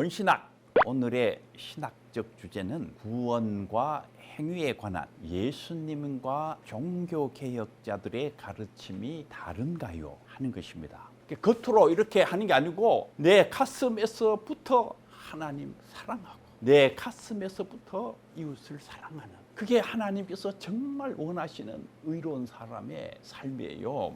본신학 오늘의 신학적 주제는 구원과 행위에 관한 예수님과 종교개혁자들의 가르침이 다른가요? 하는 것입니다. 겉으로 이렇게 하는 게 아니고 내 가슴에서부터 하나님 사랑하고 내 가슴에서부터 이웃을 사랑하는, 그게 하나님께서 정말 원하시는 의로운 사람의 삶이에요.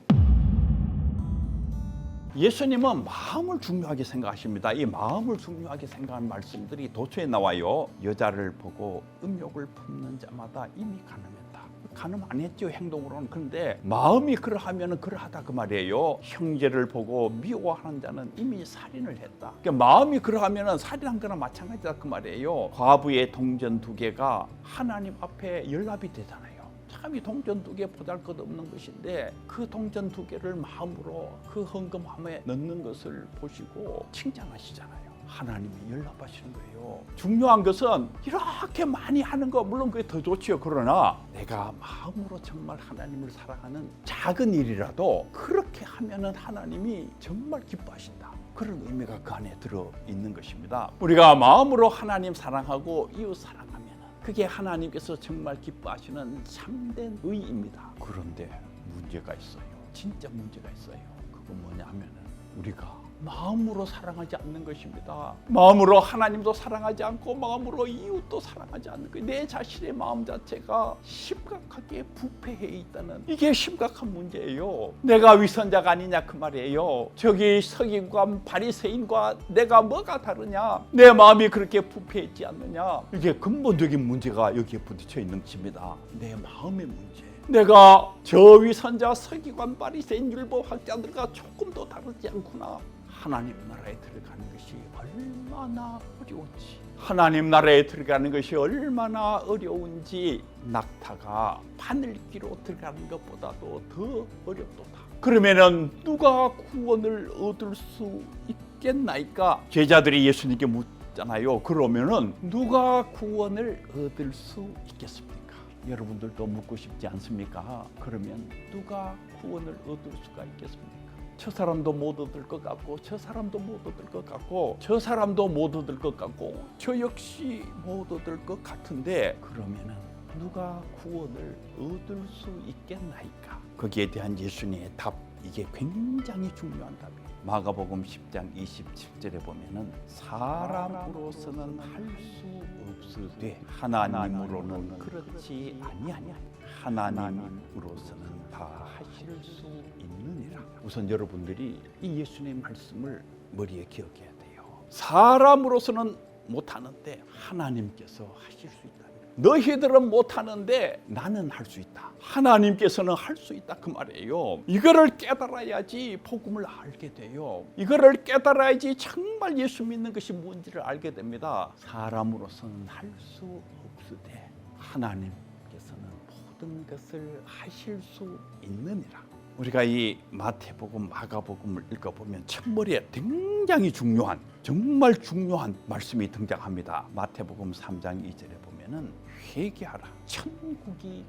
예수님은 마음을 중요하게 생각하십니다. 이 마음을 중요하게 생각하는 말씀들이 도처에 나와요. 여자를 보고 음욕을 품는 자마다 이미 가늠했다. 가늠 안 했죠, 행동으로는. 그런데 마음이 그러하면 그러하다 그 말이에요. 형제를 보고 미워하는 자는 이미 살인을 했다. 그러니까 마음이 그러하면 살인한 거나 마찬가지다 그 말이에요. 과부의 동전 2개가 하나님 앞에 연락이 되잖아요. 참 이 동전 2개 보잘것없는 것인데 그 동전 2개를 마음으로 그 헌금함에 넣는 것을 보시고 칭찬하시잖아요. 하나님이 연락하시는 거예요. 중요한 것은 이렇게 많이 하는 거 물론 그게 더 좋지요. 그러나 내가 마음으로 정말 하나님을 사랑하는 작은 일이라도 그렇게 하면은 하나님이 정말 기뻐하신다. 그런 의미가 그 안에 들어 있는 것입니다. 우리가 마음으로 하나님 사랑하고 이웃 사랑하면 그게 하나님께서 정말 기뻐하시는 참된 의입니다. 그런데 문제가 있어요. 진짜 문제가 있어요. 그건 뭐냐 하면은 우리가 마음으로 사랑하지 않는 것입니다. 마음으로 하나님도 사랑하지 않고 마음으로 이웃도 사랑하지 않는 것. 내 자신의 마음 자체가 심각하게 부패해 있다는, 이게 심각한 문제예요. 내가 위선자가 아니냐 그 말이에요. 저기 서기관 바리새인과 내가 뭐가 다르냐? 내 마음이 그렇게 부패했지 않느냐? 이게 근본적인 문제가 여기에 부딪혀 있는 것입니다. 내 마음의 문제. 내가 저 위선자 서기관 바리새인 율법학자들과 조금도 다르지 않구나. 하나님 나라에 들어가는 것이 얼마나 어려운지, 하나님 나라에 들어가는 것이 얼마나 어려운지 낙타가 바늘기로 들어가는 것보다도 더 어렵도다. 그러면은 누가 구원을 얻을 수 있겠나이까? 제자들이 예수님께 묻잖아요. 그러면은 누가 구원을 얻을 수 있겠습니까? 여러분들도 묻고 싶지 않습니까? 그러면 누가 구원을 얻을 수가 있겠습니까? 저 사람도 못 얻을 것 같고 저 사람도 못 얻을 것 같고 저 사람도 못 얻을 것 같고 저 역시 못 얻을 것 같은데, 그러면은 누가 구원을 얻을 수 있겠나이까? 거기에 대한 예수님의 답, 이게 굉장히 중요한 답이에요. 마가복음 10장 27절에 보면은 사람으로서는 할 수 없으되 하나님으로는 그렇지 아니하냐. 하나님으로서는 다 하실 수 있느니라. 우선 여러분들이 이 예수님의 말씀을 머리에 기억해야 돼요. 사람으로서는 못하는데 하나님께서 하실 수 있다. 너희들은 못하는데 나는 할 수 있다. 하나님께서는 할 수 있다 그 말이에요. 이거를 깨달아야지 복음을 알게 돼요. 이거를 깨달아야지 정말 예수 믿는 것이 뭔지를 알게 됩니다. 사람으로서는 할 수 없으되 하나님께서는 모든 것을 하실 수 있느니라. 우리가 이 마태복음, 마가복음을 읽어보면 첫머리에 굉장히 중요한, 정말 중요한 말씀이 등장합니다. 마태복음 3장 2절에 보면은 회개하라, 천국이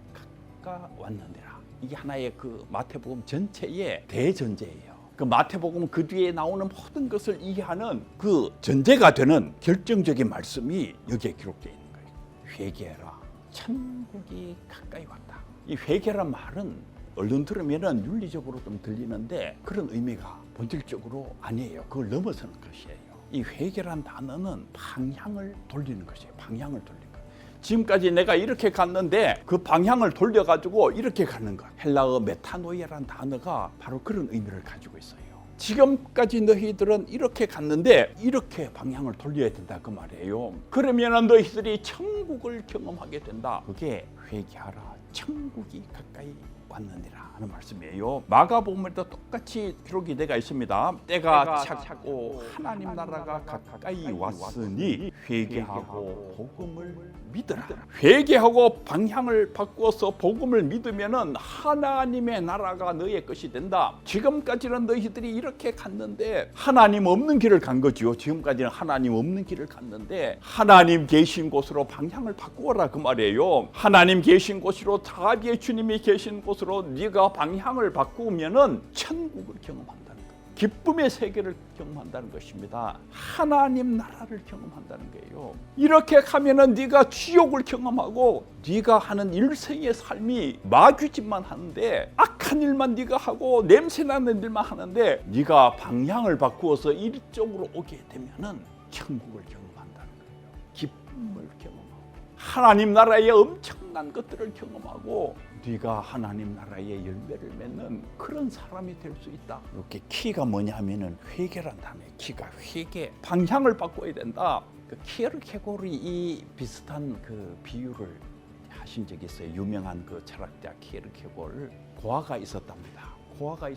가까웠느니라. 이게 하나의 그 마태복음 전체의 대전제예요. 그 마태복음 그 뒤에 나오는 모든 것을 이해하는 그 전제가 되는 결정적인 말씀이 여기에 기록되어 있는 거예요. 회개하라, 천국이 가까이 왔다. 이 회개란 말은 얼른 들으면 윤리적으로 좀 들리는데 그런 의미가 본질적으로 아니에요. 그걸 넘어서는 것이에요. 이 회개란 단어는 방향을 돌리는 것이에요. 방향을 돌리는 것. 지금까지 내가 이렇게 갔는데 그 방향을 돌려가지고 이렇게 가는 것. 헬라어 메타노이아란 단어가 바로 그런 의미를 가지고 있어요. 지금까지 너희들은 이렇게 갔는데 이렇게 방향을 돌려야 된다 그 말이에요. 그러면 너희들이 천국을 경험하게 된다. 그게 회개하라, 천국이 가까이 왔느니라 하는 말씀이에요. 마가복음에도 똑같이 기록이 되어 있습니다. 때가 찼고 하나님 나라가 가까이 왔으니 회개하고 복음을 믿으라. 회개하고 방향을 바꾸어서 복음을 믿으면은 하나님의 나라가 너의 것이 된다. 지금까지는 너희들이 이렇게 갔는데 하나님 없는 길을 간 거지요. 지금까지는 하나님 없는 길을 갔는데 하나님 계신 곳으로 방향을 바꾸어라 그 말이에요. 하나님 계신 곳으로, 자비의 주님이 계신 곳으로 네가 방향을 바꾸면은 천국을 경험한다는 거예요. 기쁨의 세계를 경험한다는 것입니다. 하나님 나라를 경험한다는 거예요. 이렇게 가면은 네가 지옥을 경험하고 네가 하는 일생의 삶이 마귀짓만 하는데 악한 일만 네가 하고 냄새나는 일만 하는데 네가 방향을 바꾸어서 이쪽으로 오게 되면은 천국을 경험한다는 거예요. 기쁨을 경험하고 하나님 나라의 엄청난 것들을 경험하고 네가 하나님 나라의 열매를 맺는 그런 사람이 될 수 있다. 이렇게 키가 뭐냐 하면은 회개란 단어예요. 키가 회개. 방향을 바꿔야 된다. 그 키에르케고르이 이 비슷한 그 비유를 하신 적이 있어요. 유명한 그 철학자 키에르케고르. 고아가 있었답니다. 고아가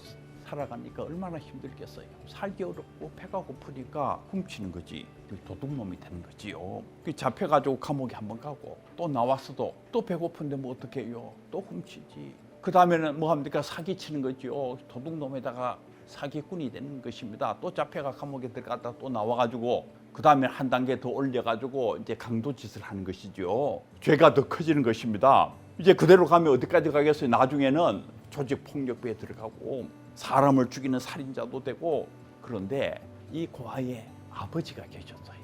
살아가니까 얼마나 힘들겠어요. 살기 어렵고 배가 고프니까 훔치는 거지. 도둑놈이 되는 거지요. 잡혀가지고 감옥에 한번 가고 또 나왔어도 또 배고픈데 뭐 어떻게 해요? 또 훔치지. 그 다음에는 뭐 합니까? 사기치는 거죠. 도둑놈에다가 사기꾼이 되는 것입니다. 또 잡혀가 감옥에 들어갔다 또 나와가지고 그 다음에 한 단계 더 올려가지고 이제 강도짓을 하는 것이죠. 죄가 더 커지는 것입니다. 이제 그대로 가면 어디까지 가겠어요? 나중에는 조직폭력배에 들어가고 사람을 죽이는 살인자도 되고. 그런데 이 고아의 아버지가 계셨어요.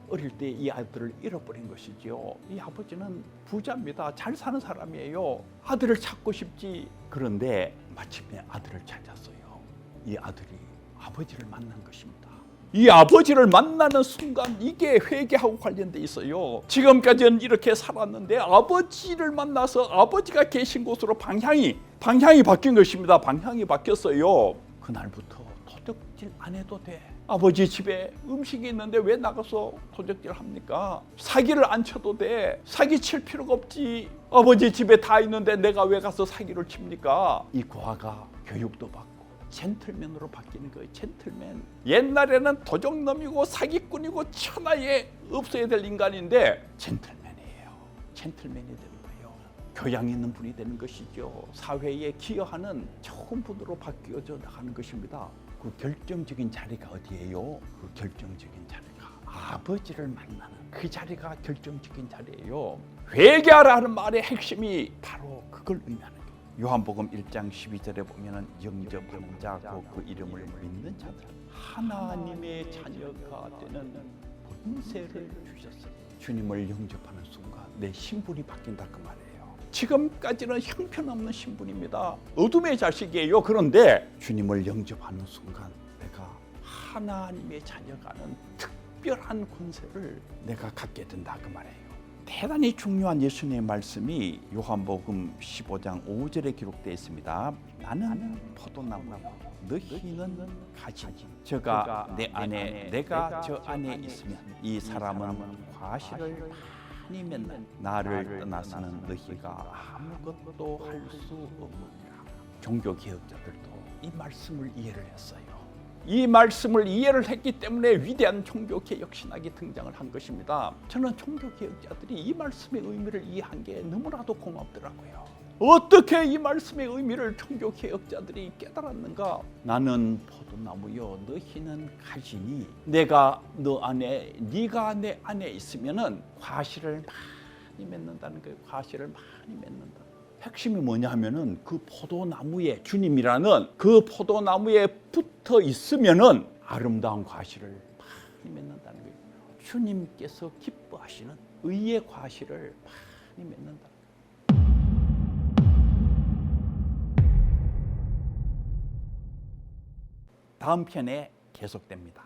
어릴 때 이 아들을 잃어버린 것이죠. 이 아버지는 부자입니다. 잘 사는 사람이에요. 아들을 찾고 싶지. 그런데 마침내 아들을 찾았어요. 이 아들이 아버지를 만난 것입니다. 이 아버지를 만나는 순간 이게 회개하고 관련돼 있어요. 지금까지는 이렇게 살았는데 아버지를 만나서 아버지가 계신 곳으로 방향이 바뀐 것입니다. 방향이 바뀌었어요. 그날부터 도적질 안 해도 돼. 아버지 집에 음식이 있는데 왜 나가서 도적질 합니까? 사기를 안 쳐도 돼. 사기 칠 필요가 없지. 아버지 집에 다 있는데 내가 왜 가서 사기를 칩니까? 이 고아가 교육도 받고 젠틀맨으로 바뀌는 거예요. 젠틀맨. 옛날에는 도적놈이고 사기꾼이고 천하에 없어야 될 인간인데 젠틀맨이에요. 젠틀맨이 되는 거예요. 교양 있는 분이 되는 것이죠. 사회에 기여하는 좋은 분으로 바뀌어져 나가는 것입니다. 그 결정적인 자리가 어디예요? 그 결정적인 자리가 아버지를 만나는 그 자리가 결정적인 자리예요. 회개하라는 말의 핵심이 바로 그걸 의미하는 거예요. 요한복음 1장 12절에 보면은 영접하는 자, 그 이름을 믿는 자들 하나님의 자녀가 되는 권세를 주셨어요. 주님을 영접하는 순간 내 신분이 바뀐다 그 말이에요. 지금까지는 형편없는 신분입니다. 어둠의 자식이에요. 그런데 주님을 영접하는 순간 내가 하나님의 자녀가는 특별한 권세를 내가 갖게 된다 그 말이에요. 대단히 중요한 예수님의 말씀이 요한복음 15장 5절에 기록되어 있습니다. 나는 포도나무고 너희는 가지니 저가 내 안에 내가 저 안에 있으면 이 사람은 과실을 많이 맺는 나를 떠나서는 너희가 아무것도 할 수 없느니라. 종교개혁자들도 이 말씀을 이해를 했어요. 이 말씀을 이해를 했기 때문에 위대한 종교개혁 신학이 등장을 한 것입니다. 저는 종교개혁자들이 이 말씀의 의미를 이해한 게 너무나도 고맙더라고요. 어떻게 이 말씀의 의미를 종교개혁자들이 깨달았는가? 나는 포도나무요 너희는 가지니 내가 너 안에 네가 내 안에 있으면은 과실을 많이 맺는다는 거예요. 과실을 많이 맺는다. 핵심이 뭐냐 하면은 그 포도나무에 주님이라는 그 포도나무에 붙어 있으면은 아름다운 과실을 많이 맺는다는 거예요. 주님께서 기뻐하시는 의의 과실을 많이 맺는다. 다음 편에 계속됩니다.